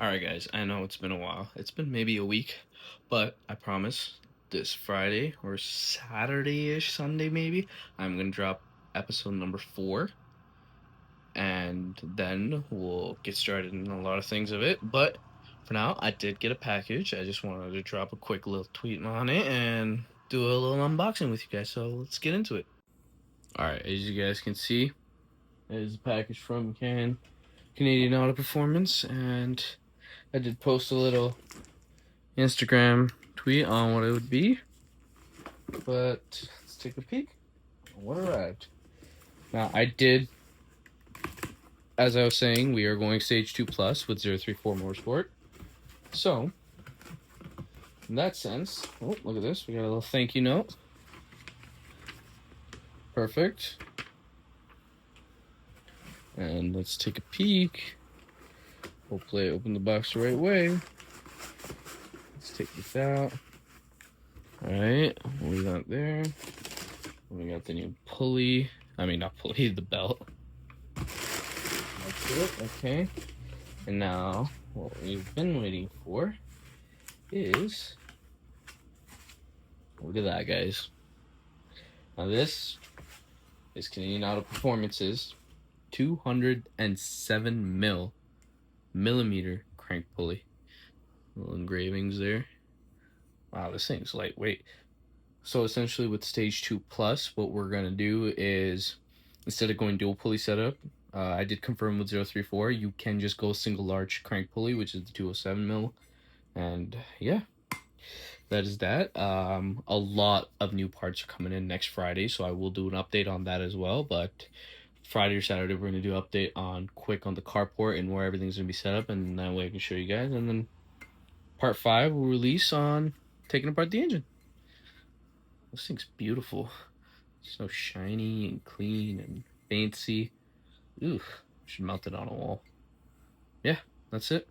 Alright guys, I know it's been a while. It's been maybe a week, but I promise this Friday or Saturday-ish, Sunday maybe, I'm gonna drop episode number 4, and then we'll get started in a lot of things of it. But for now, I did get a package. I just wanted to drop a quick little tweet on it and do a little unboxing with you guys. So let's get into it. Alright, as you guys can see, is a package from Canadian Auto Performance, and I did post a little Instagram tweet on what it would be, but let's take a peek on what arrived. Now, I did, as I was saying, we are going Stage 2 Plus with 034 Motorsport. So, in that sense, oh, look at this. We got a little thank you note. Perfect. And let's take a peek. Hopefully I opened the box the right way. Let's take this out. Alright, what we got there? We got the new pulley. I mean, not pulley, the belt. That's it, okay. And now, what we've been waiting for is, look at that, guys. Now this is Canadian Auto Performance's 207 millimeter crank pulley. Little engravings there. Wow, this thing's lightweight. So essentially with Stage 2 Plus, what we're gonna do is, instead of going dual pulley setup, I did confirm with 034, you can just go single large crank pulley, which is the 207 mil. And yeah, that is that. A lot of new parts are coming in next Friday, so I will do an update on that as well. But Friday or Saturday, we're gonna do an update on quick on the carport and where everything's gonna be set up, and that way I can show you guys. And then part 5 will release on taking apart the engine. This thing's beautiful. So shiny and clean and fancy. Ooh, should mount it on a wall. Yeah, that's it.